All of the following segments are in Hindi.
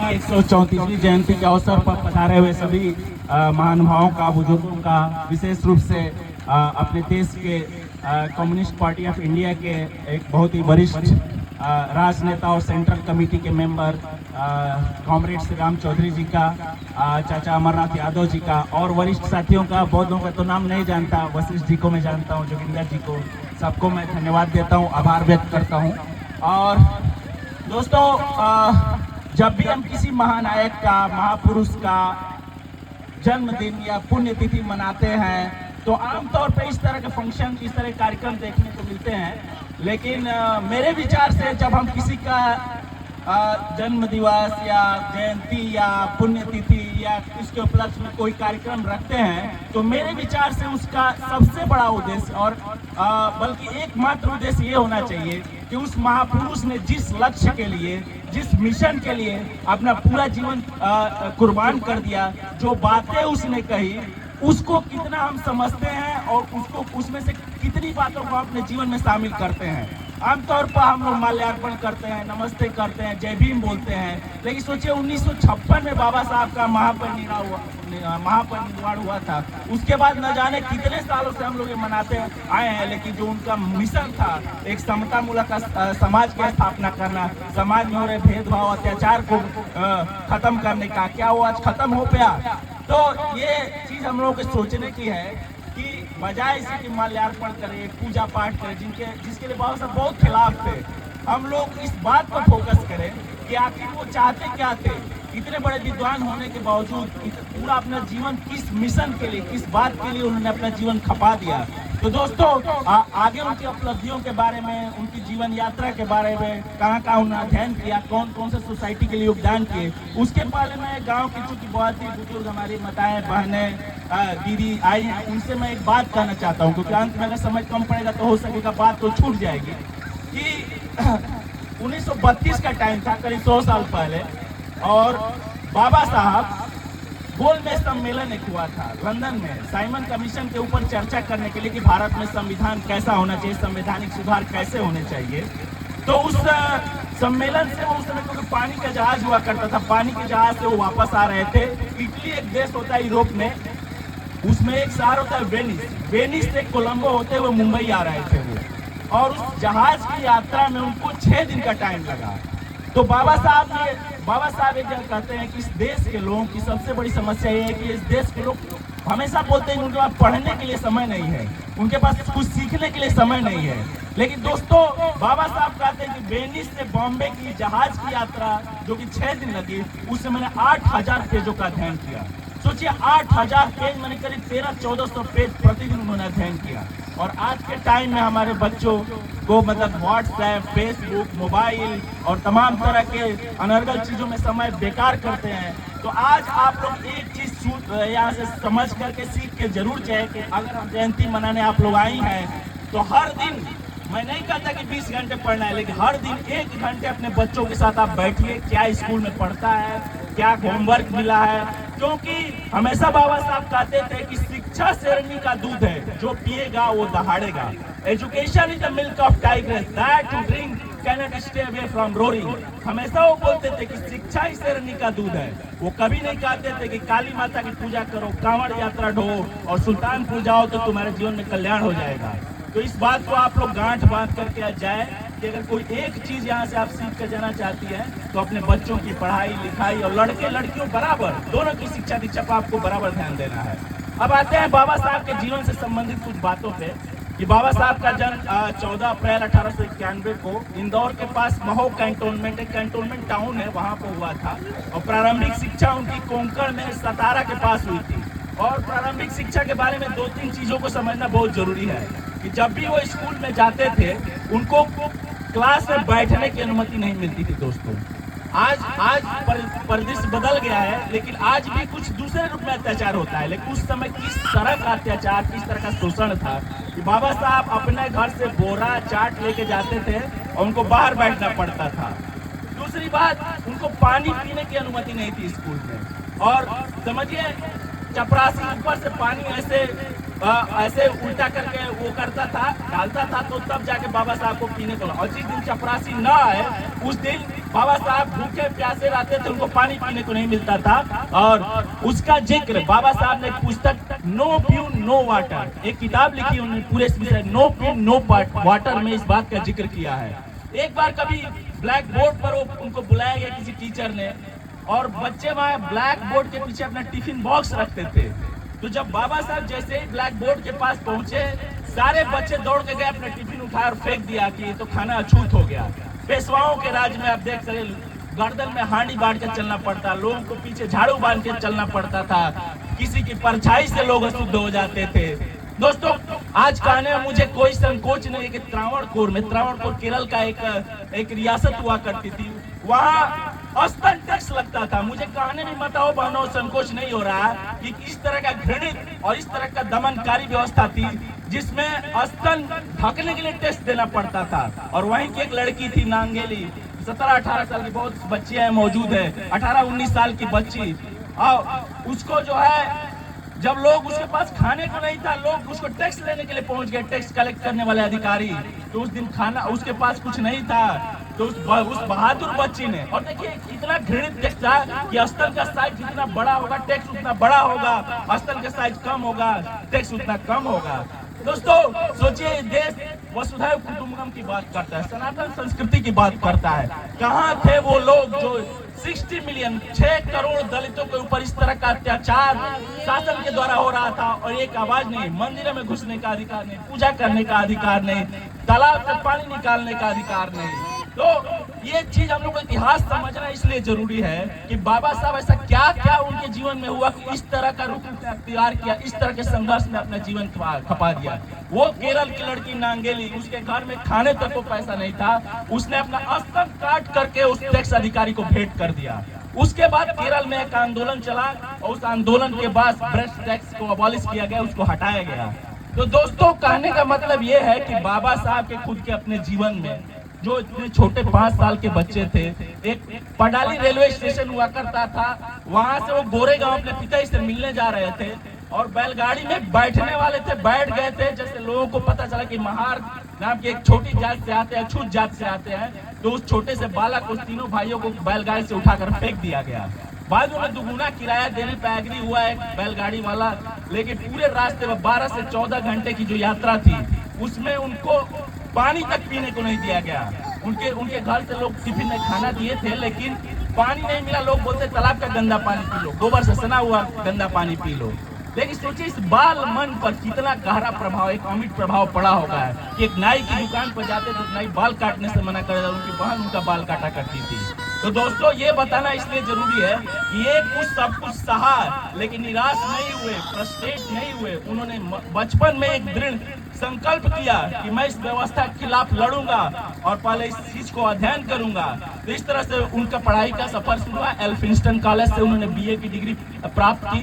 की 134वीं जयंती के अवसर पर पधारे हुए सभी महानुभावों का, बुजुर्गों का, विशेष रूप से अपने देश के कम्युनिस्ट पार्टी ऑफ इंडिया के एक बहुत ही वरिष्ठ राजनेता और सेंट्रल कमेटी के मेंबर कॉमरेड श्री राम चौधरी जी का, चाचा अमरनाथ यादव जी का और वरिष्ठ साथियों का, बहुतों का तो नाम नहीं जानता, वशिष्ठ जी को मैं जानता हूँ, जोगिंदर जी को, सबको मैं धन्यवाद देता हूँ, आभार व्यक्त करता हूँ। और दोस्तों, जब भी हम किसी महानायक का, महापुरुष का जन्मदिन या पुण्यतिथि मनाते हैं तो आमतौर पर इस तरह के फंक्शन, इस तरह के कार्यक्रम देखने को मिलते हैं। लेकिन मेरे विचार से जब हम किसी का जन्म दिवस या जयंती या पुण्यतिथि या इसके उपलक्ष्य में कोई कार्यक्रम रखते हैं तो मेरे विचार से उसका सबसे बड़ा उद्देश्य और बल्कि एकमात्र उद्देश्य ये होना चाहिए कि उस महापुरुष ने जिस लक्ष्य के लिए, जिस मिशन के लिए अपना पूरा जीवन कुर्बान कर दिया, जो बातें उसने कही, उसको कितना हम समझते हैं और उसको उसमें से कितनी बातों को अपने जीवन में शामिल करते हैं। आमतौर पर हम लोग माल्यार्पण करते हैं, नमस्ते करते हैं, जय भीम बोलते हैं, लेकिन सोचिए 1956 में बाबा साहब का महापरिनिर्वाण हुआ था। उसके बाद न जाने कितने सालों से हम लोग ये मनाते आए हैं, लेकिन जो उनका मिशन था एक समता मूलक समाज की स्थापना करना, समाज में हो रहे भेदभाव, अत्याचार को खत्म करने का, क्या वो आज खत्म हो पाया? तो ये चीज हम लोगों को सोचने की है कि बजाय इसी की माल्यार्पण करें, पूजा पाठ करें, जिसके लिए बाबा साहब बहुत खिलाफ थे, हम लोग इस बात पर फोकस करें कि आखिर वो चाहते क्या थे। इतने बड़े विद्वान होने के बावजूद पूरा अपना जीवन किस मिशन के लिए, किस बात के लिए उन्होंने अपना जीवन खपा दिया। तो दोस्तों, आगे उनकी उपलब्धियों के बारे में, उनकी जीवन यात्रा के बारे में, कहाँ कहाँ उन्होंने अध्ययन किया, कौन कौन से सोसाइटी के लिए योगदान किए, उसके बारे में गांव की चूंकि बहुत ही बुजुर्ग हमारी माताएं, बहनें, दीदी आई हैं, उनसे मैं एक बात कहना चाहता हूँ, क्योंकि अंत में अगर समय कम पड़ेगा तो हो सकेगा बात तो छूट जाएगी। कि 1932 का टाइम था, करीब 100 साल पहले, और बाबा साहब गोल में सम्मेलन एक हुआ था लंदन में, साइमन कमीशन के ऊपर चर्चा करने के लिए कि भारत में संविधान कैसा होना चाहिए, संवैधानिक सुधार कैसे होने चाहिए। तो उस सम्मेलन से वो उस समय क्योंकि पानी का जहाज हुआ करता था, पानी के जहाज से वो वापस आ रहे थे। इटली एक देश होता है यूरोप में, उसमें एक शहर होता है वेनिस, वेनिस से कोलंबो होते हुए मुंबई आ रहे थे वो, और उस जहाज की यात्रा में उनको 6 दिन का टाइम लगा। तो बाबा साहब एक जगह कहते हैं कि इस देश के लोगों की सबसे बड़ी समस्या ये है कि इस देश के लोग हमेशा बोलते हैं कि उनके पास पढ़ने के लिए समय नहीं है, उनके पास कुछ सीखने के लिए समय नहीं है। लेकिन दोस्तों, बाबा साहब कहते हैं कि वेनिस से बॉम्बे की जहाज की यात्रा जो कि 6 दिन लगी, उससे मैंने 8000 पेजों का अध्ययन किया। सोचिए 8000 पेज, मैंने करीब 1300-1400 पेज प्रतिदिन उन्होंने अध्ययन किया। और आज के टाइम में हमारे बच्चों को मतलब व्हाट्सएप, फेसबुक, मोबाइल और तमाम तरह के अनर्गल चीजों में समय बेकार करते हैं। तो आज आप लोग एक चीज यहाँ से समझ करके, सीख के जरूर जाए कि अगर हम जयंती मनाने आप लोग आई हैं तो हर दिन, मैं नहीं कहता कि 20 घंटे पढ़ना है, लेकिन हर दिन 1 घंटे अपने बच्चों के साथ आप बैठिए, क्या स्कूल में पढ़ता है, क्या होमवर्क मिला है। क्योंकि हमेशा बाबा साहब कहते थे कि शिक्षा शेरनी का दूध है, जो पिएगा वो दहाड़ेगा। Education is the milk of tiger, that to drink cannot stay away from roaring. हमेशा वो बोलते थे कि शिक्षा ही शेरनी का दूध है। वो कभी नहीं कहते थे कि काली माता की पूजा करो, कांवड़ यात्रा ढो और सुल्तानपुर जाओ तो तुम्हारे जीवन में कल्याण हो जाएगा। तो इस बात को आप लोग गांठ बांध करके जाए कि अगर कोई एक चीज यहाँ से आप सीख कर जाना चाहती है तो अपने बच्चों की पढ़ाई लिखाई और लड़के लड़कियों बराबर दोनों की शिक्षा दीक्षा पर आपको बराबर ध्यान देना है। अब आते हैं बाबा साहब के जीवन से संबंधित कुछ बातों पे। कि बाबा साहब का जन्म 14 अप्रैल 1891 को इंदौर के पास महो कैंटोनमेंट, एक कैंटोनमेंट टाउन है, वहाँ पर हुआ था। और प्रारंभिक शिक्षा उनकी कोंकण में सतारा के पास हुई थी। और प्रारंभिक शिक्षा के बारे में 2-3 चीजों को समझना बहुत जरूरी है कि जब भी वो स्कूल में जाते थे उनको क्लास में बैठने की अनुमति नहीं मिलती थी। दोस्तों, आज परिदृश्य बदल गया है, लेकिन आज भी कुछ दूसरे रूप में अत्याचार होता है। लेकिन उस समय किस तरह का अत्याचार, किस तरह का शोषण था कि बाबा साहब अपने घर से बोरा चाट लेके जाते थे और उनको बाहर बैठना पड़ता था। दूसरी बात, उनको पानी पीने की अनुमति नहीं थी स्कूल में। और समझिए, चपरासी ऊपर से पानी ऐसे ऐसे उल्टा करके वो करता था, डालता था, तो तब जाके बाबा साहब को पीने को। और जिस दिन चपरासी न आए उस दिन बाबा साहब भूखे प्यासे रहते थे, उनको पानी पीने को नहीं मिलता था। और उसका जिक्र बाबा साहब ने एक पुस्तक नो प्यून नो वाटर, एक किताब लिखी उन्होंने पूरे विषय नो प्यून नो वाटर में इस बात का जिक्र किया है। एक बार कभी ब्लैक बोर्ड पर उनको बुलाया गया किसी टीचर ने, और बच्चे वहां ब्लैक बोर्ड के पीछे अपना टिफिन बॉक्स रखते थे। तो जब बाबा साहब जैसे ही ब्लैक बोर्ड के पास पहुंचे, सारे बच्चे दौड़ के गए, अपना टिफिन उठाया और फेंक दिया कि ये तो खाना अछूत हो गया। पेशवाओं के राज में आप देख सकते, गर्दन में हांडी बांध के चलना पड़ता, लोगों को पीछे झाड़ू बांध के चलना पड़ता था, किसी की परछाई से लोग अशुद्ध हो जाते थे। दोस्तों, आज कहने में मुझे कोई संकोच नहीं है कि त्रावणकोर केरल का एक रियासत हुआ करती थी, वहाँ औसतन टैक्स लगता था। मुझे कहने में माताओं बहनों संकोच नहीं हो रहा कि इस तरह का घृणित और इस तरह का दमनकारी व्यवस्था थी, जिसमें औसतन ढकने के लिए टैक्स देना पड़ता था। और वहीं की एक लड़की थी नांगेली, 17-18 साल की, बहुत बच्चियां मौजूद है, 18-19 साल की बच्ची, और उसको जो है, जब लोग उसके पास खाने को नहीं था, लोग उसको टैक्स लेने के लिए पहुंच गए, टैक्स कलेक्ट करने वाले अधिकारी। तो उस दिन खाना उसके पास कुछ नहीं था, तो उस बहादुर बच्ची ने, और देखिए इतना घृणित टैक्स था कि स्तन का साइज जितना बड़ा होगा टैक्स उतना बड़ा होगा, स्तन का साइज कम होगा टैक्स उतना कम होगा। दोस्तों सोचिए, देश वसुधैव कुटुंबकम की बात करता है, सनातन संस्कृति की बात करता है। कहाँ थे वो लोग जो 60 मिलियन 6 करोड़ दलितों के ऊपर इस तरह का अत्याचार शासन के द्वारा हो रहा था, और एक आवाज नहीं, मंदिरों में घुसने का अधिकार नहीं, पूजा करने का अधिकार नहीं, तालाब से पानी निकालने का अधिकार नहीं। तो ये चीज हम लोग को इतिहास समझना इसलिए जरूरी है कि बाबा साहब ऐसा क्या क्या उनके जीवन में हुआ कि इस तरह का रुख अख्तियार किया, इस तरह के संघर्ष में अपना जीवन खपा दिया। वो केरल की लड़की नांगेली, उसके घर में खाने तक को पैसा नहीं था, उसने अपना स्तन काट करके उस टैक्स अधिकारी को भेंट कर दिया। उसके बाद केरल में एक आंदोलन चला, और उस आंदोलन के बाद ब्रेस्ट टैक्स को अबॉलिश किया गया, उसको हटाया गया। तो दोस्तों, कहने का मतलब ये है कि बाबा साहब के खुद के अपने जीवन में, जो इतने छोटे 5 साल के बच्चे थे, एक पडाली रेलवे स्टेशन हुआ करता था, वहां से वो गोरेगांव अपने पिता से मिलने जा रहे थे, और बैलगाड़ी में बैठने वाले थे, बैठ गए थे। जैसे लोगों को पता चला कि महार नाम की एक छोटी जात से आते हैं, छूत जात से आते हैं, तो उस छोटे से बालक, उस तीनों भाइयों को बैलगाड़ी से उठाकर फेंक दिया गया। बाद में दुगुना किराया देने पर एग्री हुआ एक बैलगाड़ी वाला, लेकिन पूरे रास्ते में 12 से 14 घंटे की जो यात्रा थी, उसमें उनको पानी तक पीने को नहीं दिया गया। उनके घर से लोग टिफिन में खाना दिए थे, लेकिन पानी नहीं मिला। लोग बोलते तालाब का गंदा पानी पी लो, गोबर से सना हुआ गंदा पानी पी लो। लेकिन सोचिए इस बाल मन पर कितना गहरा प्रभाव, एक अमिट प्रभाव पड़ा होगा कि एक नाई की दुकान पर जाते तो नाई बाल काटने से मना कर, उनकी बहन उनका बाल काटा करती थी। तो दोस्तों, ये बताना इसलिए जरूरी है कि ये सब कुछ सहा, लेकिन निराश नहीं हुए, फ्रस्ट्रेट नहीं हुए। उन्होंने बचपन में एक दृढ़ संकल्प किया कि मैं इस व्यवस्था के खिलाफ लड़ूंगा और पहले इस चीज को अध्ययन करूंगा। तो इस तरह से उनका पढ़ाई का सफर शुरू हुआ। एल्फिंस्टन कॉलेज से उन्होंने बीए की डिग्री प्राप्त की,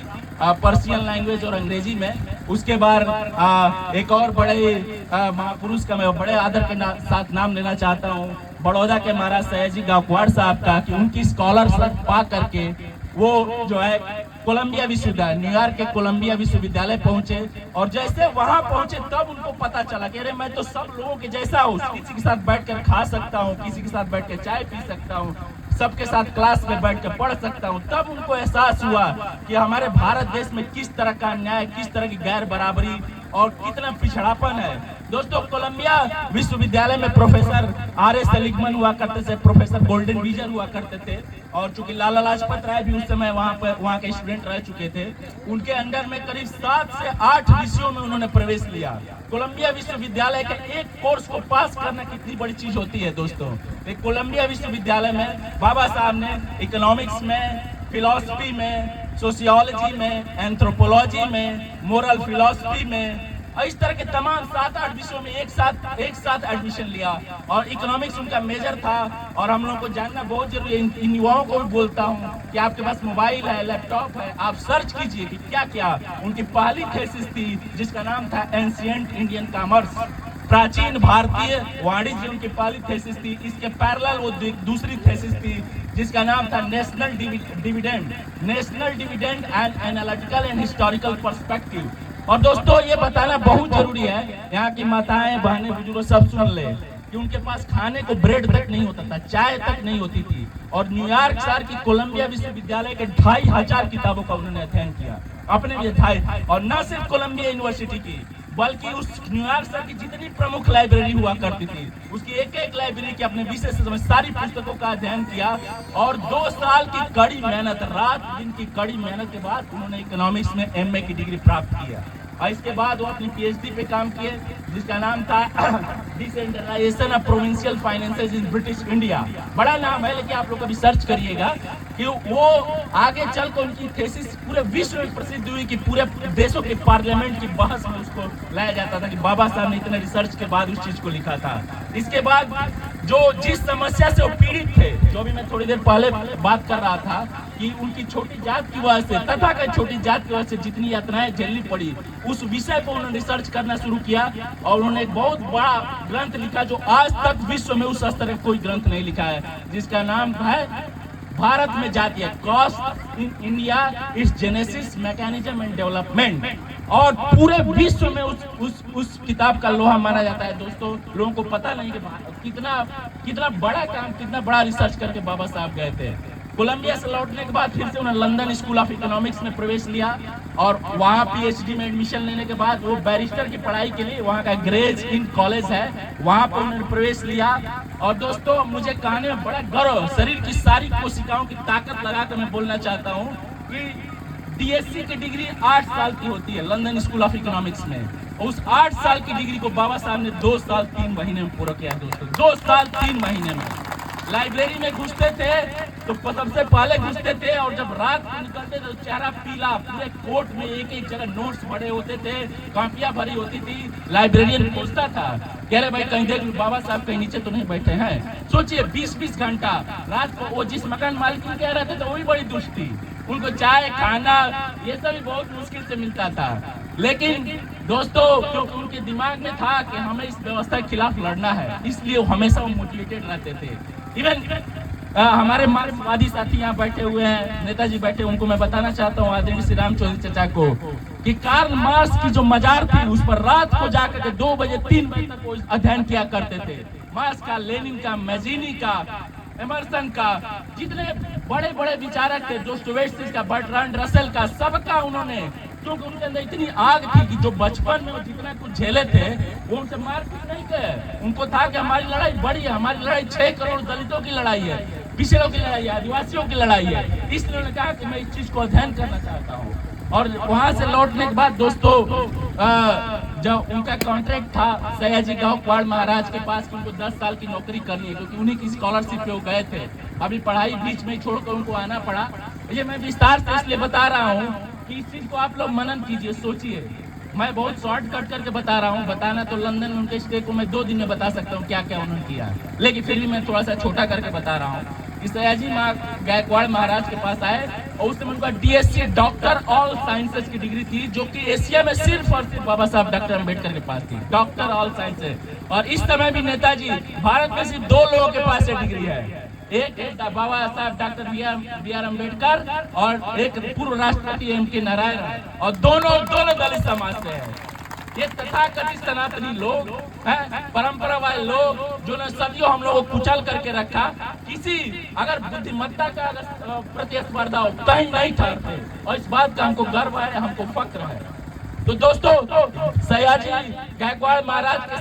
पर्शियन लैंग्वेज और अंग्रेजी में। उसके बाद एक और बड़े महापुरुष का मैं बड़े आदर के साथ नाम लेना चाहता हूँ, बड़ौदा के महाराज सयाजी गायकवाड़ साहब का, कि उनकी स्कॉलरशिप पा करके वो जो है कोलंबिया विश्वविद्यालय, न्यूयॉर्क के कोलंबिया विश्वविद्यालय पहुंचे। और जैसे वहां पहुंचे तब उनको पता चला कि अरे मैं तो सब लोगों के जैसा हूँ, किसी के साथ बैठकर खा सकता हूँ, किसी के साथ बैठकर चाय पी सकता हूँ, सबके साथ क्लास में बैठकर पढ़ सकता हूँ। तब उनको एहसास हुआ कि हमारे भारत देश में किस तरह का अन्याय, किस तरह की गैर बराबरी और कितना पिछड़ापन है। दोस्तों, कोलंबिया विश्वविद्यालय में प्रोफेसर आर एस सेलिगमन हुआ करते थे, प्रोफेसर गोल्डन बीजर हुआ करते थे, और चूंकि लाला लाजपत राय भी उस समय वहाँ के स्टूडेंट रह चुके थे, उनके अंडर में करीब 7 से 8 विषयों में उन्होंने प्रवेश लिया। कोलंबिया विश्वविद्यालय के एक कोर्स को पास करना कितनी बड़ी चीज होती है दोस्तों। एक कोलंबिया विश्वविद्यालय में बाबा साहब ने इकोनॉमिक्स में, फिलॉसफी में, सोशियोलॉजी में, एंथ्रोपोलॉजी में, मोरल फिलॉसफी में, इस तरह के तमाम 7-8 विषयों में एक साथ एडमिशन लिया। और इकोनॉमिक्स उनका मेजर था। और हम लोगों को जानना बहुत जरूरी है, इन युवाओं को भी बोलता हूँ कि आपके पास मोबाइल है, लैपटॉप है, आप सर्च कीजिए कि क्या क्या उनकी पहली थीसिस थी, जिसका नाम था एंशिएंट इंडियन कॉमर्स, प्राचीन भारतीय वाणिज्य उनकी पहली थीसिस थी। इसके पैरेलल वो दूसरी थीसिस थी जिसका नाम था national dividend and analytical and historical perspective. और दोस्तों ये बताना बहुत जरूरी है, यहाँ की माताएं बहनें बुजुर्ग सब सुन ले कि उनके पास खाने को ब्रेड तक नहीं होता था, चाय तक नहीं होती थी। और न्यूयॉर्क शहर की कोलंबिया विश्वविद्यालय के 2500 किताबों का उन्होंने अध्ययन किया अपने लिए था। और न सिर्फ कोलंबिया यूनिवर्सिटी की बल्कि उस न्यूयॉर्क शहर की जितनी प्रमुख लाइब्रेरी हुआ करती थी उसकी एक एक लाइब्रेरी की अपने विषय से सारी पुस्तकों का अध्ययन किया। और 2 साल की कड़ी मेहनत, रात दिन की कड़ी मेहनत के बाद उन्होंने इकोनॉमिक्स में एमए की डिग्री प्राप्त किया। और इसके बाद वो अपनी पीएचडी पे काम किए जिसका नाम था decentralisation of provincial finances in British India. बड़ा नाम है लेकिन आप लोग कभी सर्च करिएगा कि वो आगे चल कर उनकी थीसिस पूरे विश्व में प्रसिद्ध हुई कि पूरे देशों के पार्लियामेंट की बहस में उसको लाया जाता था कि बाबा साहब ने इतने रिसर्च के बाद उस चीज को लिखा था। इसके बाद जो जिस समस्या से वो पीड़ित थे, जो भी मैं थोड़ी देर पहले बात कर रहा था कि उनकी छोटी जात की वजह से तथा छोटी जात की वजह से जितनी यातनाएं झेलनी पड़ी, उस विषय पर उन्होंने रिसर्च करना शुरू किया और उन्होंने एक बहुत बड़ा ग्रंथ लिखा जो आज तक विश्व में उस स्तर का कोई ग्रंथ नहीं लिखा है, जिसका नाम है भारत में जातीय cost in India, it's genesis, mechanism and development. और पूरे विश्व में उस किताब का लोहा माना जाता है। दोस्तों लोगों को पता नहीं कि कितना बड़ा काम, कितना बड़ा रिसर्च करके बाबा साहब गए थे। कोलंबिया से लौटने के बाद फिर से उन्होंने लंदन स्कूल ऑफ इकोनॉमिक्स में प्रवेश लिया और वहाँ पीएचडी में एडमिशन लेने के बाद वो बैरिस्टर की पढ़ाई के लिए वहाँ का ग्रेज इन कॉलेज है, वहाँ पर उन्होंने प्रवेश लिया। और दोस्तों मुझे कहने में बड़ा गर्व, शरीर की सारी कोशिकाओं की ताकत लगाकर मैं बोलना चाहता हूँ कि डीएससी की डिग्री 8 साल की होती है लंदन स्कूल ऑफ इकोनॉमिक्स में। उस 8 साल की डिग्री को बाबा साहब ने 2 साल 3 महीने में पूरा किया। दोस्तों 2 साल 3 महीने में लाइब्रेरी में घुसते थे तो सबसे पहले घुसते थे और जब रात को निकलते थे तो चेहरा पीला, पूरे कोर्ट में एक एक जगह नोट्स पड़े होते थे, कॉपियां भरी होती थी। लाइब्रेरियन पूछता था, कह रहे भाई कहीं देख बाबा साहब कहीं नीचे तो नहीं बैठे हैं। सोचिए 20-20 घंटा रात को वो जिस मकान मालिक कह रहे थे तो वही बड़ी दुष्ट थी, उनको चाय खाना ये सब भी बहुत मुश्किल से मिलता था। लेकिन दोस्तों क्योंकि उनके दिमाग में था कि हमें इस व्यवस्था के खिलाफ लड़ना है, इसलिए वो हमेशा मोटिवेटेड रहते थे। इवन हमारे मार्क्सवादी साथी यहाँ बैठे हुए हैं, नेताजी बैठे, उनको मैं बताना चाहता हूँ आदरणीय श्री राम चौधरी चचा को कि कार्ल मार्क्स की जो मजार थी उस पर रात को जाकर के 2 बजे 3 बजे तक वो अध्ययन किया करते थे। मार्क्स का, लेनिन का, मैजीनी का, एमर्सन का, जितने बड़े बड़े विचारक थे, दोस्तोयेव्स्की का, बर्ट्रांड रसेल का, सबका उन्होंने, क्योंकि उनके अंदर इतनी आग थी कि जो बचपन में वो जितना कुछ झेले थे वो उनसे मारपीट नहीं थे। उनको था कि हमारी लड़ाई बड़ी है, हमारी लड़ाई 6 करोड़ दलितों की लड़ाई है, पिछड़ों की लड़ाई है, आदिवासियों की लड़ाई है। इसलिए उन्होंने कहा कि मैं इस चीज को अध्ययन करना चाहता हूँ। और वहां से लौटने के बाद दोस्तों जब उनका कॉन्ट्रैक्ट था सयाजी गायकवाड़ महाराज के पास कि उनको 10 साल की नौकरी करनी है, क्योंकि उन्हीं की स्कॉलरशिप पे वो गए थे। अभी पढ़ाई बीच में छोड़कर उनको आना पड़ा। ये मैं विस्तार से इसलिए बता रहा हूँ कि इस चीज को आप लोग मनन कीजिए, सोचिए। मैं बहुत शॉर्टकट करके बता रहा हूँ, बताना तो लंदन में उनके स्टे को मैं 2 दिन में बता सकता हूँ क्या क्या उन्होंने किया, लेकिन फिर भी मैं थोड़ा सा छोटा करके बता रहा हूँ। सयाजी गायकवाड़ महाराज के पास आए और उस समय उनका डीएससी डॉक्टर ऑल साइंसेस की डिग्री थी, जो कि एशिया में सिर्फ और सिर्फ बाबा साहब डॉक्टर अम्बेडकर के पास थी, डॉक्टर ऑल साइंसेस। और इस समय भी नेताजी, भारत में सिर्फ 2 लोगों के पास ये डिग्री है, एक बाबा साहब डॉक्टर बी आर अम्बेडकर और एक पूर्व राष्ट्रपति एम.के. नारायण, और दोनों दलित समाज से है। ये तथाकथित सनातनी लोग हैं, परंपरा वाले लोग जो ने सदियों हम लोगों को कुचल करके रखा, किसी अगर बुद्धिमत्ता का अगर प्रतिस्पर्धा हो कहीं नहीं ठहरते, और इस बात का हमको गर्व है, हमको फक्र है। तो दोस्तों सयाजी गायकवाड़ महाराज के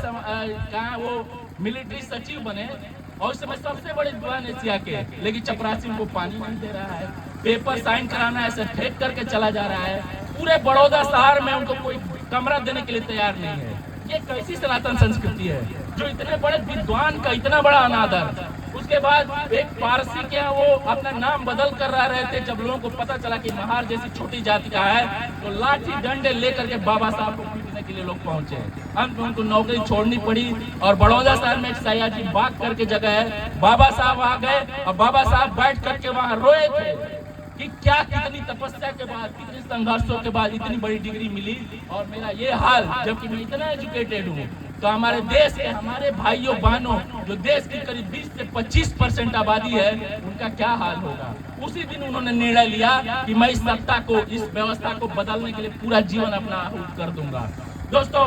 कहा वो मिलिट्री सचिव बने और उस समय सबसे बड़े विद्वान एशिया के, लेकिन चपरासी उनको पानी नहीं दे रहा है, पेपर साइन कराना है ऐसे फेंक करके चला जा रहा है, पूरे बड़ौदा शहर में उनको कोई कमरा देने के लिए तैयार नहीं है। ये कैसी सनातन संस्कृति है जो इतने बड़े विद्वान का इतना बड़ा अनादर। उसके बाद एक पारसी के यहाँ वो अपना नाम बदल कर रहे थे, जब लोगों को पता चला कि महार जैसी छोटी जाति का है तो लाठी डंडे लेकर के बाबा साहब को पीटने के लिए लोग पहुंचे। अंत में उनको नौकरी छोड़नी पड़ी और बड़ौदा शहर में एक सयाजी बाग करके जगह है, बाबा साहब आ गए और बाबा साहब बैठ करके वहां रोए थे कि क्या कितनी तपस्या के बाद, कितने संघर्षों के बाद इतनी बड़ी डिग्री मिली और मेरा ये हाल, जबकि मैं इतना एजुकेटेड हूँ, तो हमारे देश के हमारे भाइयों बहनों जो देश की करीब 20 से 25% आबादी है, उनका क्या हाल होगा। उसी दिन उन्होंने निर्णय लिया कि मैं इस सत्ता को, इस व्यवस्था को बदलने के लिए पूरा जीवन अपना आहूत कर दूंगा। दोस्तों,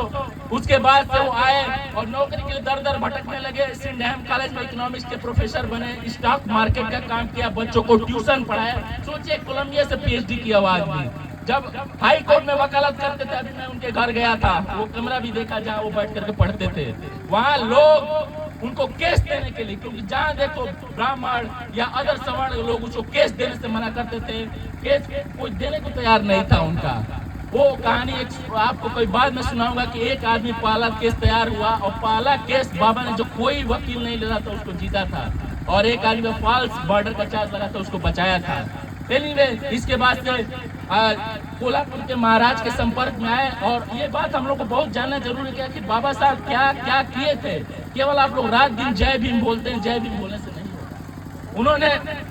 उसके बाद से वो आए और नौकरी के लिए दर दर भटकने लगे। सिंडहम कॉलेज में इकोनॉमिक्स के प्रोफेसर बने, स्टॉक मार्केट का काम किया, बच्चों को ट्यूशन पढ़ाया। सोचिए, कोलंबिया से पीएचडी किया हुआ आदमी। जब हाई कोर्ट में वकालत करते थे, अभी मैं उनके घर गया था, वो कमरा भी देखा जहाँ वो बैठ करके पढ़ते थे। वहाँ लोग उनको केस देने के लिए, क्योंकि जहाँ देखो ब्राह्मण या अदर सवर्ण लोग उसको केस देने से मना करते थे, केस कोई देने को तैयार नहीं था उनका। वो कहानी एक आपको कोई बाद में सुनाऊंगा कि एक आदमी पहला केस तैयार हुआ और पहला केस बाबा ने, जो कोई वकील नहीं ले रहा था, उसको जीता था, और एक आदमी में फॉल्स मर्डर का चार्ज लगा था, उसको बचाया था। एनीवे, इसके बाद से कोल्हापुर के महाराज के संपर्क में आए, और ये बात हम लोग को बहुत जानना जरूरी है कि बाबा साहब क्या क्या किए थे। केवल आप लोग रात दिन जय भीम बोलते हैं, जय भीम बोलने से नहीं होगा। उन्होंने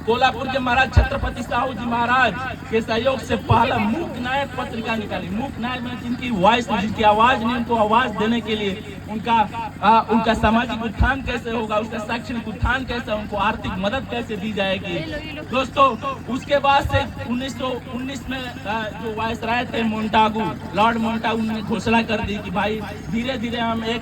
कोल्हापुर के महाराज छत्रपति साहू जी महाराज के सहयोग से पहला मूक नायक पत्रिका निकाली। मूक नायक में जिनकी वॉइस, जिनकी आवाज नहीं, उनको आवाज देने के लिए उनका सामाजिक उत्थान कैसे होगा, उसका शैक्षणिक उत्थान कैसे, उनको आर्थिक मदद कैसे दी जाएगी। दोस्तों, उसके बाद से 1919 में जो वायसराय थे मोन्टागू, लॉर्ड मोन्टागू ने घोषणा कर दी कि भाई धीरे धीरे हम एक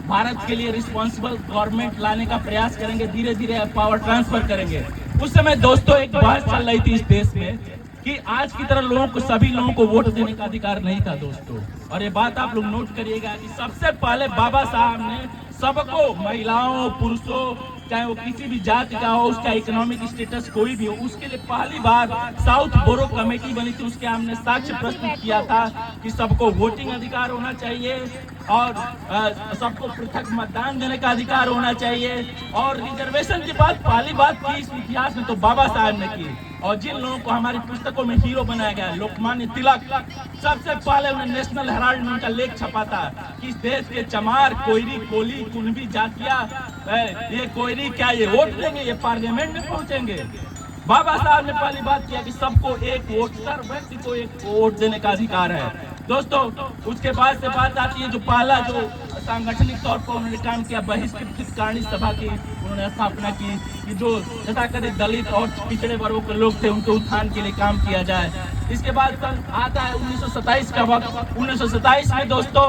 भारत के लिए रिस्पॉन्सिबल गवर्नमेंट लाने का प्रयास करेंगे, धीरे धीरे पावर ट्रांसफर करेंगे। उस समय दोस्तों एक बहस चल रही थी इस देश में कि आज की तरह लोगों को, सभी लोगों को वोट देने का अधिकार नहीं था दोस्तों। और ये बात आप लोग नोट करिएगा कि सबसे पहले बाबा साहब ने सबको, महिलाओं, पुरुषों, चाहे वो किसी भी जाति का हो, उसका इकोनॉमिक स्टेटस कोई भी हो, उसके लिए पहली बार साउथ बोरो कमेटी बनी थी। उसके हमने साक्ष्य प्रस्तुत किया था कि सबको वोटिंग अधिकार होना चाहिए और सबको पृथक मतदान देने का अधिकार होना चाहिए, और रिजर्वेशन की बात पहली बात की इस इतिहास में तो बाबा साहब ने की। और जिन लोगों को हमारी पुस्तकों में हीरो बनाया गया, लोकमान्य तिलक, सबसे पहले उन्हें नेशनल हेराल्ड में उनका लेख छपा था कि इस देश के चमार, कोयरी, कोली, कुनबी जातियां, ये कोयरी क्या ये वोट देंगे, ये पार्लियामेंट में पहुंचेंगे। बाबा साहब ने पहली बात किया कि सबको एक वोट, हर व्यक्ति को एक वोट देने का अधिकार है। दोस्तों, उसके बाद से बात आती है जो पहला जो सांगठनिक तौर पर उन्होंने काम किया, बहिष्कृत हितकारिणी सभा की उन्होंने स्थापना की कि जो तथाकथित दलित और पिछड़े वर्गों के लोग थे उनके उत्थान के लिए काम किया जाए। इसके बाद आता है 1927 का वक्त। 1927 में दोस्तों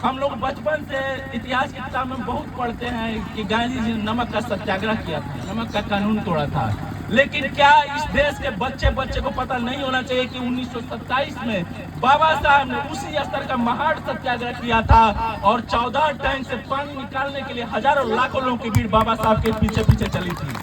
हम लोग बचपन से इतिहास की किताब में बहुत पढ़ते हैं कि गांधी जी ने नमक का सत्याग्रह किया था, नमक का कानून तोड़ा था। लेकिन क्या इस देश के बच्चे को पता नहीं होना चाहिए कि 1927 में बाबा साहब ने उसी स्तर का महान सत्याग्रह किया था और 14 टैंक से पानी निकालने के लिए हजारों लाखों लोगों की भीड़ बाबा साहब के पीछे पीछे चली थी।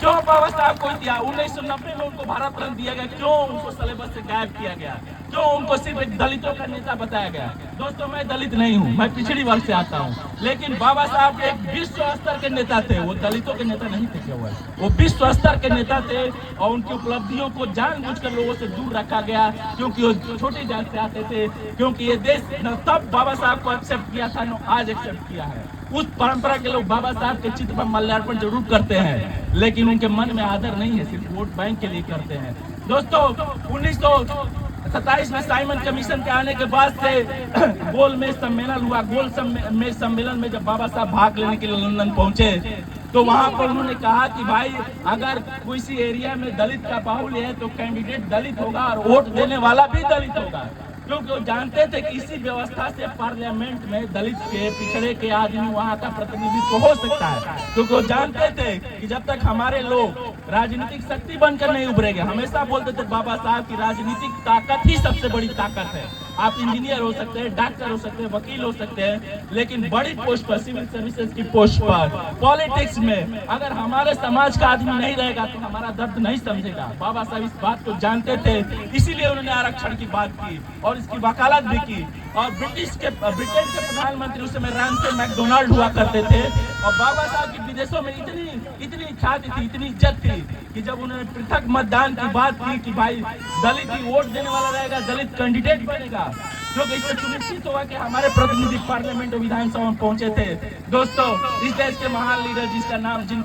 क्यों बाबा साहब को 1990 में उनको भारत रत्न दिया गया? क्यों उनको सिलेबस से गायब किया गया? क्यों उनको सिर्फ एक दलितों का नेता बताया गया? दोस्तों, मैं दलित नहीं हूँ, मैं पिछड़ी वर्ग से आता हूँ, लेकिन बाबा साहब एक विश्व स्तर के नेता थे। वो दलितों के नेता नहीं थे केवल, वो विश्व स्तर के नेता थे। और उनकी उपलब्धियों को जानबूझकर लोगों से दूर रखा गया क्योंकि वो छोटी जात से आते थे, क्योंकि ये देश न तब बाबा साहब को एक्सेप्ट किया था, न आज एक्सेप्ट किया है। उस परंपरा के लोग बाबा साहब के चित्र पर माल्यार्पण जरूर करते हैं, लेकिन उनके मन में आदर नहीं है, सिर्फ वोट बैंक के लिए करते हैं। दोस्तों, 1927 में साइमन कमीशन के आने के बाद से गोल में सम्मेलन हुआ। गोल में सम्मेलन में जब बाबा साहब भाग लेने के लिए लंदन पहुंचे तो वहां पर उन्होंने कहा कि भाई अगर किसी एरिया में दलित का बाहुल्य है तो कैंडिडेट दलित होगा और वोट देने वाला भी दलित होगा, क्योंकि वो जानते थे कि इसी व्यवस्था से पार्लियामेंट में दलित के, पिछड़े के आदमी वहां का प्रतिनिधित्व हो सकता है। क्योंकि वो जानते थे कि जब तक हमारे लोग राजनीतिक शक्ति बनकर नहीं उभरेंगे, हमेशा बोलते थे बाबा साहब की राजनीतिक ताकत ही सबसे बड़ी ताकत है। आप इंजीनियर हो सकते हैं, डॉक्टर हो सकते हैं, वकील हो सकते हैं, लेकिन बड़ी पोस्ट पर, सिविल सर्विसेज की पोस्ट पर, पॉलिटिक्स में अगर हमारे समाज का आदमी नहीं रहेगा तो हमारा दर्द नहीं समझेगा। बाबा साहब इस बात को जानते थे, इसीलिए उन्होंने आरक्षण की बात की और इसकी वकालत भी की। और ब्रिटेन के प्रधानमंत्री उस समय रैमसे मैकडोनाल्ड हुआ करते थे, और बाबा साहब की विदेशों में इतनी ख्याति थी, इतनी इज्जत थी कि जब उन्होंने पृथक मतदान की बात की कि भाई दलित ही वोट देने वाला रहेगा, दलित कैंडिडेट बनेगा, क्योंकि इससे सुनिश्चित हुआ कि हमारे प्रतिनिधि पार्लियामेंट और विधानसभा में पहुंचे थे। दोस्तों, इस देश के महान लीडर जिनका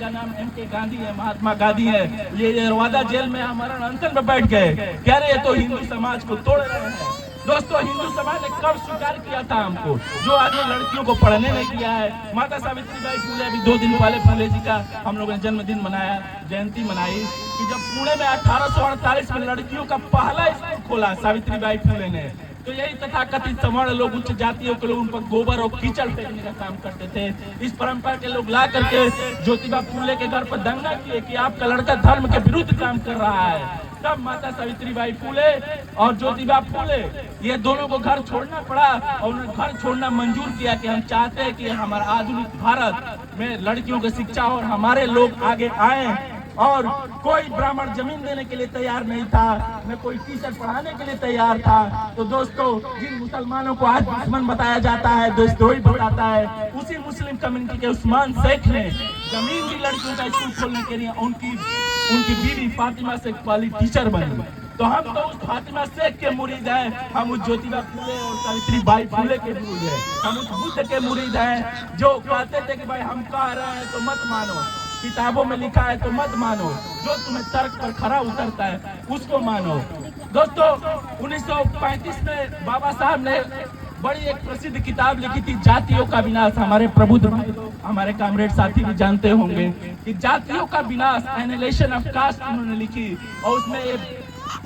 नाम M.K. गांधी है, महात्मा गांधी है, ये रवादा जेल में हमारा अनशन में बैठ गए, कह रहे तो हिंदू समाज को तोड़ रहे हैं। दोस्तों, हिंदू समाज ने कब स्वीकार किया था हमको? जो आदमी लड़कियों को पढ़ने नहीं किया है। माता सावित्रीबाई फुले, अभी 2 दिन पहले फुले जी का हम लोगों ने जन्मदिन मनाया, जयंती मनाई, कि जब पुणे में 1848 में लड़कियों का पहला स्कूल खोला सावित्रीबाई फुले ने, तो यही तथाकथित सवर्ण लोग, उच्च जातियों के लोग उन पर गोबर और कीचड़ फेंकने का काम करते थे। इस परंपरा के लोग ला करके ज्योतिबा फुले के घर पर दंगा किए कि आपका लड़का धर्म के विरुद्ध काम कर रहा है। तब माता सावित्रीबाई फुले और ज्योतिबा फुले, ये दोनों को घर छोड़ना पड़ा, और उन्होंने घर छोड़ना मंजूर किया कि हम चाहते हैं कि हमारा आधुनिक भारत में लड़कियों की शिक्षा और हमारे लोग आगे आए। और कोई ब्राह्मण जमीन देने के लिए तैयार नहीं था, न कोई टीचर पढ़ाने के लिए तैयार था। तो दोस्तों, जिन मुसलमानों को आज दुश्मन बताया जाता है, देशद्रोही बताता है, उसी मुस्लिम कम्युनिटी के उस्मान शेख ने जमीन दी लड़कियों का स्कूल खोलने के लिए। उनकी बीवी फातिमा शेख वाली टीचर बनी। तो हम तो उस फातिमा शेख के मुरीद हैं, हम उस ज्योतिबा फुले और सावित्रीबाई फुले के मुरीद हैं, हम उस बुद्ध के मुरीद हैं जो कहते थे कि भाई हम कह रहे हैं तो मत मानो, किताबों में लिखा है तो मत मानो, जो तुम्हें तर्क पर खरा उतरता है उसको मानो। दोस्तों, 1935 में बाबा साहब ने बड़ी एक प्रसिद्ध किताब लिखी थी, जातियों का विनाश। हमारे प्रबुद्ध हमारे कामरेड साथी भी जानते होंगे कि जातियों का विनाश, एनालिसिस ऑफ कास्ट उन्होंने लिखी, और उसमें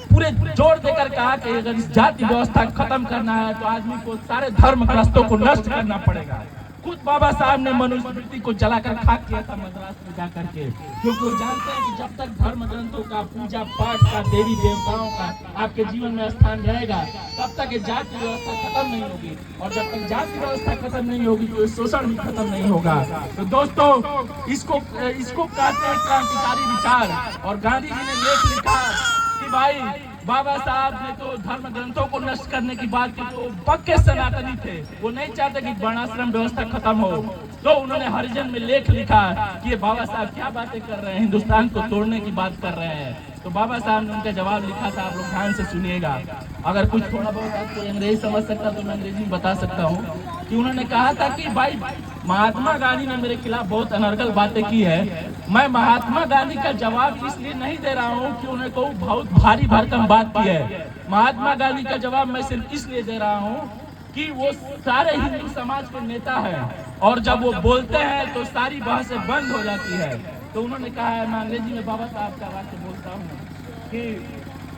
पूरे जोर देकर कहा कि अगर इस जाति व्यवस्था खत्म करना है तो आदमी को सारे धर्म ग्रस्तों को नष्ट करना पड़ेगा। खुद बाबा साहब ने मनुस्मृति को जलाकर खाक किया था मद्रास में जाकर के, क्योंकि वो जानते हैं कि जब तक धर्म ग्रंथों का पूजा पाठ का, देवी देवताओं का आपके जीवन में स्थान रहेगा, तब तक ये जाति व्यवस्था खत्म नहीं होगी, और जब तक जाति व्यवस्था खत्म नहीं होगी तो शोषण भी खत्म नहीं होगा। तो दोस्तों, इसको कहते हैं क्रांतिकारी विचार। और गांधी जी ने लेख लिखा कि भाई बाबा साहब ने तो धर्म ग्रंथों को नष्ट करने की बात की, तो पक्के सनातनी थे, वो नहीं चाहते कि वर्णाश्रम व्यवस्था खत्म हो। तो उन्होंने हरिजन में लेख लिखा कि ये बाबा साहब क्या बातें कर रहे हैं, हिंदुस्तान को तोड़ने की बात कर रहे हैं। तो बाबा साहब ने उनका जवाब लिखा था, आप लोग ध्यान से सुनिएगा। अगर कुछ थोड़ा बहुत आपको अंग्रेजी समझ सकता तो मैं अंग्रेजी में बता सकता हूँ कि उन्होंने कहा था कि भाई महात्मा गांधी ने मेरे खिलाफ बहुत अनर्गल बातें की है, मैं महात्मा गांधी का जवाब इसलिए नहीं दे रहा हूँ कि उन्हें कोई बहुत भारी भरकम बात की है। महात्मा गांधी का जवाब मैं सिर्फ इसलिए दे रहा हूँ कि वो सारे हिंदू समाज के नेता हैं, और जब वो बोलते हैं तो सारी बहसें बंद हो जाती है। तो उन्होंने कहा है, मैं अंग्रेजी में बाबा साहब का वाक्य बोलता हूँ कि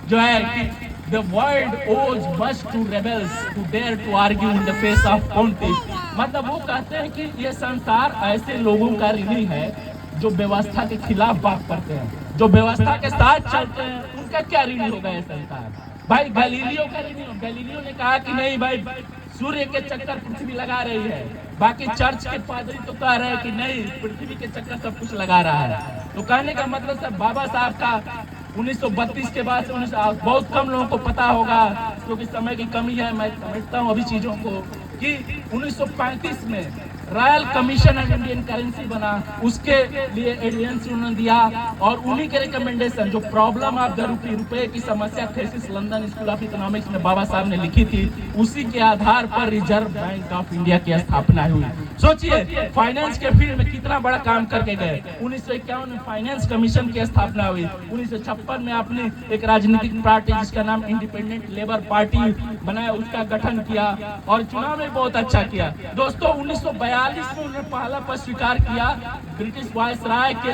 जो है कि the world owes much to rebels who dare to argue in the face of pontiff। मतलब वो कहते हैं कि ये संसार ऐसे लोगों का ऋणी है जो व्यवस्था के खिलाफ बात करते हैं, जो व्यवस्था के साथ चलते हैं, उनका क्या ऋणी होगा ये संसार? भाई गैलीलियो का ऋणी हो। गैलीलियो ने कहा कि नहीं भाई, सूर्य के चक्कर पृथ्वी लगा रही है, बाकी चर्च के पादरी तो कह रहे हैं कि नहीं, पृथ्वी के चक्कर सब कुछ लगा रहा है। तो कहने का मतलब सर, बाबा साहब का 1932 के बाद बहुत कम लोगों को पता होगा, क्योंकि समय की कमी है, मैं समझता हूँ अभी चीजों को, कि 1935 में royal commission on Indian currency बना, उसके लिए एविडेंस उन्होंने दिया, और उन्हीं के रिकमेंडेशन, जो प्रॉब्लम ऑफ द रुपए की समस्या thesis London school of economics में बाबा साहब ने लिखी थी, उसी के आधार पर रिजर्व बैंक ऑफ इंडिया की स्थापना हुई। सोचिए, फाइनेंस के फील्ड में कितना बड़ा काम करके गए। 1951 में फाइनेंस कमीशन की स्थापना हुई। 1956 में आपने एक राजनीतिक पार्टी जिसका नाम इंडिपेंडेंट लेबर पार्टी बनाया, उसका गठन किया, और चुनाव में बहुत अच्छा किया। दोस्तों, 1942 में उन्होंने पहला पद स्वीकार किया, ब्रिटिश वायसराय के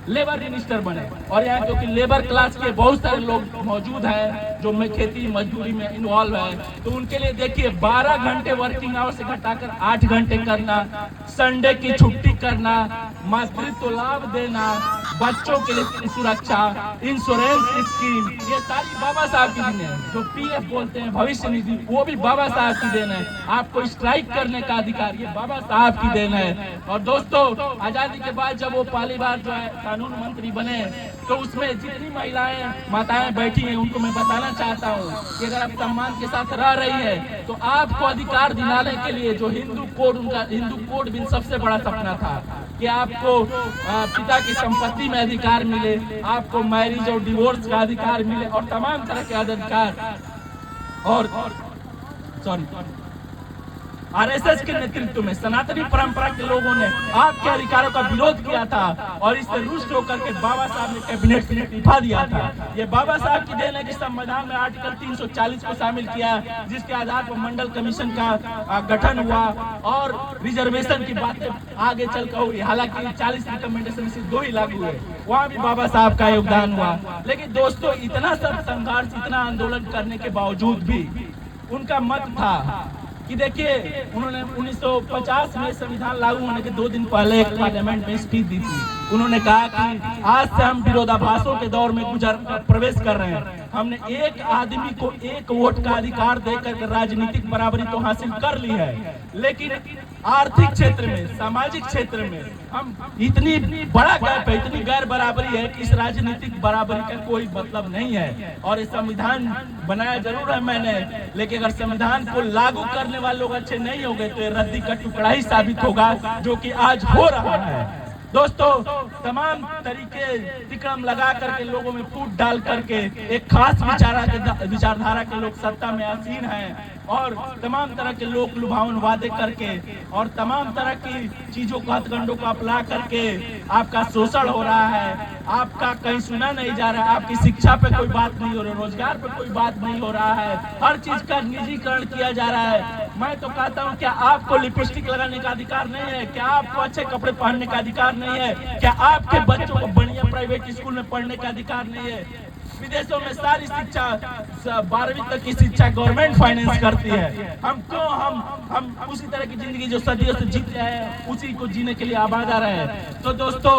लेबर मिनिस्टर बने। और यहाँ क्योंकि लेबर क्लास के बहुत सारे लोग मौजूद हैं जो में खेती मजदूरी में इन्वॉल्व है, तो उनके लिए देखिए 12 घंटे वर्किंग आवर से घटाकर 8 घंटे करना, संडे की छुट्टी करना, मातृत्व लाभ देना, बच्चों के लिए सुरक्षा, इंश्योरेंस स्कीम, ये सारी बाबा साहब की देन है। जो पीएफ बोलते हैं, भविष्य निधि, वो भी बाबा साहब की देन है। आपको स्ट्राइक करने का अधिकार, ये बाबा साहब की देन है। और दोस्तों, आजादी के बाद जब वो पहली बार जो है कानून मंत्री बने, तो उसमें जितनी महिलाएं माताएं बैठी हैं उनको मैं बताना चाहता हूँ कि अगर आप सम्मान के साथ रह रही है तो आपको अधिकार दिलाने के लिए जो हिंदू कोड, उनका हिंदू कोड बिल सबसे बड़ा सपना था कि आपको पिता की संपत्ति में अधिकार मिले, आपको मैरिज और डिवोर्स का अधिकार मिले, और तमाम तरह के अधिकार। और आरएसएस के नेतृत्व में सनातनी परंपरा के लोगों ने आपके अधिकारों का विरोध किया था और इससे रुष्ट होकर के बाबा साहब ने कैबिनेट में इस्तीफा दिया था। ये बाबा साहब की देन है कि संविधान में आर्टिकल 340 को शामिल किया, जिसके आधार पर मंडल कमीशन का गठन हुआ और रिजर्वेशन की बातें आगे चलकर हुई। हालांकि 40 रिकमेंडेशन से 2 ही लागू हुए, वहाँ भी बाबा साहब का योगदान हुआ। लेकिन दोस्तों, इतना सब संघर्ष, इतना आंदोलन करने के बावजूद भी उनका मत था कि देखिए, उन्होंने 1950 में संविधान लागू होने के 2 दिन पहले एक पार्लियामेंट में स्पीच दी थी। उन्होंने कहा कि आज से हम विरोधाभासों के दौर में प्रवेश कर रहे हैं। हमने एक आदमी को 1 वोट का अधिकार देकर राजनीतिक बराबरी तो हासिल कर ली है, लेकिन आर्थिक क्षेत्र में, सामाजिक क्षेत्र में हम इतनी बड़ा गैप है, इतनी गैर बराबरी है कि इस राजनीतिक बराबरी का कोई मतलब नहीं है। और ये संविधान बनाया जरूर है मैंने, लेकिन अगर संविधान को लागू करने वाले लोग अच्छे नहीं होंगे तो ये रद्दी का टुकड़ा ही साबित होगा, जो कि आज हो रहा है। दोस्तों, तमाम तरीके तिक्रम लगा करके लोगों में फूट डाल करके एक खास विचारधारा के लोग सत्ता में आसीन हैं और तमाम तरह के लोक लुभावन वादे करके और तमाम तरह की चीजों को, हथकंडों को अपना करके आपका शोषण हो रहा है, आपका कहीं सुना नहीं जा रहा है, आपकी शिक्षा पे कोई बात नहीं हो रही, रोजगार पे कोई बात नहीं हो रहा है, हर चीज का निजीकरण किया जा रहा है। मैं तो कहता हूँ, क्या आपको लिपस्टिक लगाने का अधिकार नहीं है? क्या आपको अच्छे कपड़े पहनने का अधिकार नहीं है? क्या आपके बच्चों को बढ़िया प्राइवेट स्कूल में पढ़ने का अधिकार नहीं है? विदेशों में सारी शिक्षा, 12वीं तक की शिक्षा गवर्नमेंट फाइनेंस करती है। हम क्यों हम उसी तरह की जिंदगी जो सदियों से जीते हैं उसी को जीने के लिए आबादा रहे? तो दोस्तों,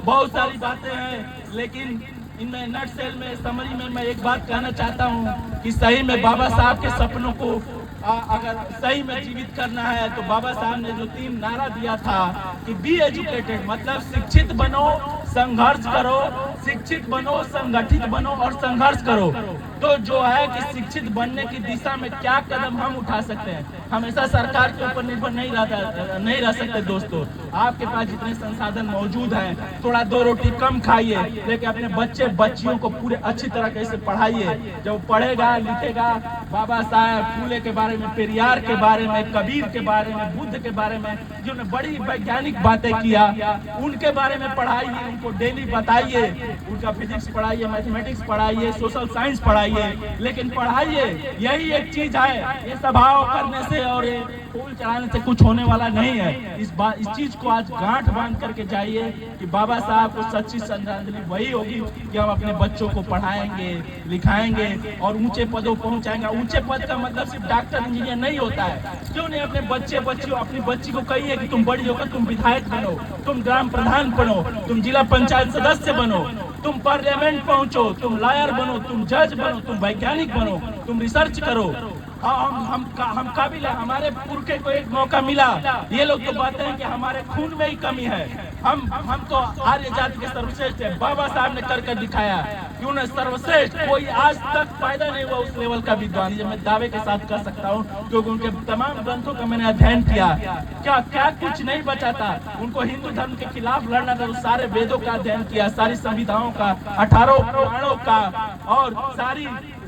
बहुत सारी बातें हैं, लेकिन इनमें नटसेल में, समरी में मैं एक बात कहना चाहता हूँ कि सही में बाबा साहब के सपनों को अगर सही में जीवित करना है तो बाबा साहब ने जो 3 नारा दिया था कि बी एजुकेटेड, मतलब शिक्षित बनो, संघर्ष करो, शिक्षित बनो, संगठित बनो और संघर्ष करो। तो जो है कि शिक्षित बनने की दिशा में क्या कदम हम उठा सकते हैं? हमेशा सरकार के ऊपर निर्भर नहीं रह सकते। दोस्तों, आपके पास जितने संसाधन मौजूद हैं, थोड़ा 2 रोटी कम खाइए, लेकिन अपने बच्चियों को पूरे अच्छी तरह से पढ़ाइए। जब पढ़ेगा, लिखेगा, बाबा साहब फूले के बारे में, पेरियार के बारे में, कबीर के बारे में, बुद्ध के बारे में, जिन्होंने बड़ी वैज्ञानिक बातें किया, उनके बारे में पढ़ाइए, उनको डेली बताइए, उनका फिजिक्स पढ़ाइए, मैथमेटिक्स पढ़ाइए, सोशल साइंस पढ़ाइए, लेकिन पढ़ाइए। यही एक चीज है, ये सभाओं करने से और ये फूल चढ़ाने से कुछ होने वाला नहीं है। इस चीज को आज गांठ बांध करके जाइए कि बाबा साहब को सच्ची श्रद्धांजलि वही होगी कि हम अपने बच्चों को पढ़ाएंगे, लिखाएंगे और ऊंचे पदों पहुंचाएंगे। ऊंचे पद का मतलब सिर्फ डॉक्टर, इंजीनियर नहीं होता है। क्यों नहीं अपने अपनी बच्ची को कहिए कि तुम बड़ी होकर तुम विधायक बनो, तुम ग्राम प्रधान बनो, तुम जिला पंचायत सदस्य बनो, तुम पार्लियामेंट पहुंचो, तुम लॉयर बनो, तुम जज बनो, तुम वैज्ञानिक बनो, तुम रिसर्च करो। हम काबिल है। हमारे पुरखे को एक मौका मिला। ये लोग तो बातें हैं कि हमारे खून में ही कमी है। हम तो आर्य जाति के सर्वश्रेष्ठ है। बाबा साहब ने कर दिखाया कि उन्हें सर्वश्रेष्ठ कोई आज तक पैदा नहीं हुआ उस लेवल का विद्वान। ये मैं दावे के साथ कह सकता हूँ, क्योंकि उनके तमाम ग्रंथों का मैंने अध्ययन किया। क्या कुछ नहीं बचा था। उनको हिंदू धर्म के खिलाफ लड़ना था, तो सारे वेदों का अध्ययन किया, सारी संविधाओं का, 18 पुराणों का और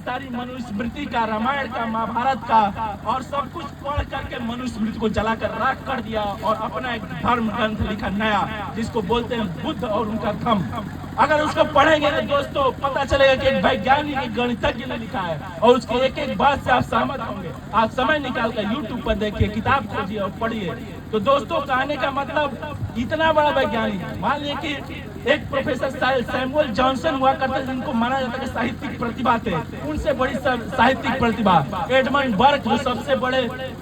सारी मनुस्मृति का, रामायण का, महाभारत का और सब कुछ पढ़ करके मनुस्मृति को जलाकर राख कर दिया और अपना एक धर्म ग्रंथ लिखा नया, जिसको बोलते हैं बुद्ध और उनका धम्म। अगर उसको पढ़ेंगे तो दोस्तों पता चलेगा कि एक वैज्ञानिक, एक गणितज्ञ ने लिखा है और उसके एक एक बात से आप सहमत होंगे। आप समय निकाल कर यूट्यूब पर देखिए, किताब खोजिए और पढ़िए। तो दोस्तों, कहने का मतलब इतना बड़ा वैज्ञानिक, मान लीजिए कि एक प्रोफेसर सैमुअल जॉनसन हुआ करते, जिनको माना जाता है साहित्यिक प्रतिभा थे, उनसे बड़ी साहित्यिक प्रतिभा एडमंड बर्क, जो सबसे बड़े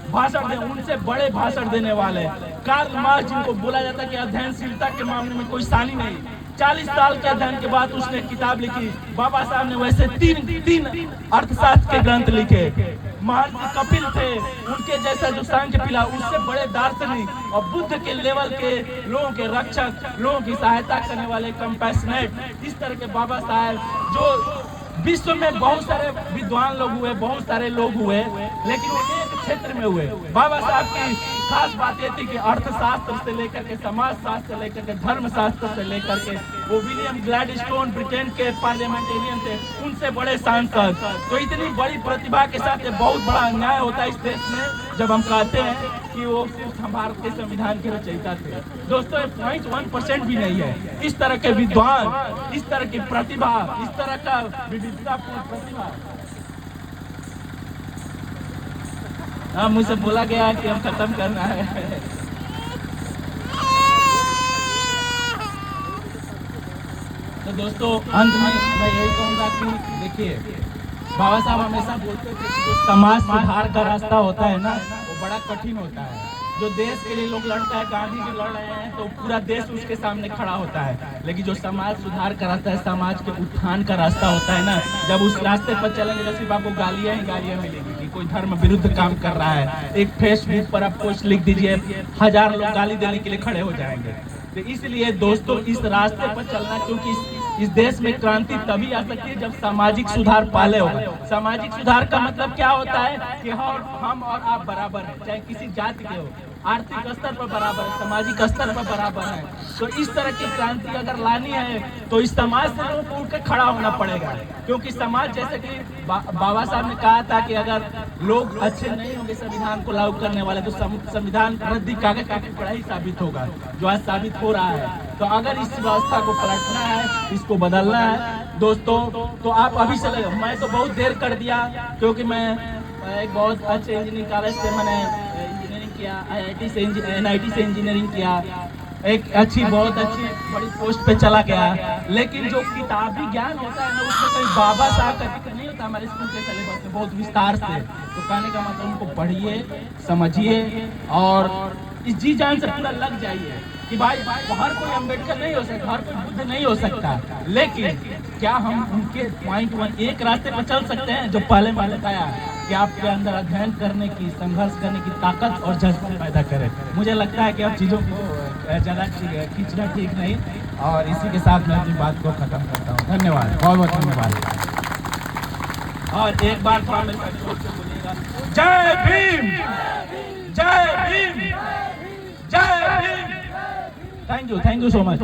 भाषण उनसे बड़े भाषण देने वाले, कार्ल मार्क्स, जिनको बोला जाता है कि अध्ययनशीलता के मामले में कोई सानी नहीं, 40 साल के अध्ययन के बाद उसने किताब लिखी। बाबा साहब ने वैसे तीन अर्थशास्त्र के ग्रंथ लिखे। महर्षि कपिल थे, उनके जैसा जो सांख्य पिला, उससे बड़े दार्शनिक और बुद्ध के लेवल के लोगों के रक्षक, लोगों की सहायता करने वाले, कंपैशनेट, इस तरह के बाबा साहब, जो विश्व में बहुत सारे विद्वान लोग हुए, बहुत सारे लोग हुए, लेकिन वो एक क्षेत्र में हुए। बाबा साहब की खास बात ये थी कि अर्थशास्त्र से लेकर के समाज शास्त्र से लेकर के धर्मशास्त्र से लेकर के वो विलियम ग्लैडस्टोन ब्रिटेन के पार्लियामेंटेरियन थे, उनसे बड़े सांसद। तो इतनी बड़ी प्रतिभा के साथ ये बहुत बड़ा अन्याय होता है इस देश में जब हम कहते हैं कि वो सिर्फ भारत के संविधान के रचयिता थे। दोस्तों 0.1% भी नहीं है। इस तरह के विद्वान, इस तरह की प्रतिभा, इस तरह का विविधतापूर्ण प्रतिभा। हाँ, मुझसे बोला गया है कि हम खत्म करना है। तो दोस्तों अंत में मैं यही कहूँगा कि देखिए, बाबा साहब हमेशा बोलते थे कि जो समाज सुधार का रास्ता होता है ना, वो बड़ा कठिन होता है। जो देश के लिए लोग लड़ता है, गांधी जी लड़ रहे हैं तो पूरा देश उसके सामने खड़ा होता है। लेकिन जो समाज सुधार का रास्ता है, समाज के उत्थान का रास्ता होता है ना, जब उस रास्ते पर चलेंगे तो सिर्फ आपको गालियां ही गालियां मिलेंगी कि कोई धर्म विरुद्ध काम कर रहा है। एक फेसबुक पर आप पोस्ट लिख दीजिए, 1000 लोग गाली देने के लिए खड़े हो जाएंगे। तो इसलिए दोस्तों इस रास्ते पर चलना, क्योंकि इस देश में क्रांति तभी आ सकती है जब सामाजिक सुधार पहले होगा। सामाजिक सुधार का मतलब क्या होता है कि हम और आप बराबर हैं, चाहे किसी जाति के हो, आर्थिक स्तर पर बराबर है, सामाजिक स्तर पर बराबर है। तो इस तरह की क्रांति अगर लानी है तो इस समाज से लोगों को उठकर खड़ा होना पड़ेगा, क्योंकि समाज, जैसे कि बाबा साहब ने कहा था कि अगर लोग अच्छे नहीं होंगे संविधान को लागू करने वाले तो संविधान रद्दी कागज का टुकड़ा ही साबित होगा, जो आज साबित हो रहा है। तो अगर इस व्यवस्था को पलटना है, इसको बदलना है दोस्तों, तो आप अभी से लगे। मैं तो बहुत देर कर दिया, क्योंकि मैं एक बहुत अच्छे इंजीनियरिंग कॉलेज से मैंने इंजीनियरिंग किया, NIT से इंजीनियरिंग किया, एक बहुत अच्छी बड़ी पोस्ट पे चला गया। लेकिन जो किताबी ज्ञान होता है ना, उसमें कहीं बाबा साहब का जिक्र नहीं होता हमारे स्कूल के सिलेबस में बहुत विस्तार से। तो कहने का मतलब उनको पढ़िए, समझिए और इस जी जान से पूरा लग जाइए कि भाई हर कोई अम्बेडकर नहीं हो सकता, हर कोई बुद्ध नहीं हो सकता, लेकिन क्या हम उनके पॉइंट एक रास्ते पर चल सकते हैं जो पहले मैंने बताया कि आपके अंदर अध्ययन करने की, संघर्ष करने की ताकत और जज्बा पैदा करें। मुझे लगता है कि अब चीज़ों को ज़्यादा खींचना ठीक नहीं, और इसी के साथ मैं अपनी बात को खत्म करता हूँ। धन्यवाद, बहुत बहुत धन्यवाद। और एक बार थोड़ा मेरे साथ जोर से बोलिएगा, जय भीम, जय भीम, जय Bhim. Thank you so much.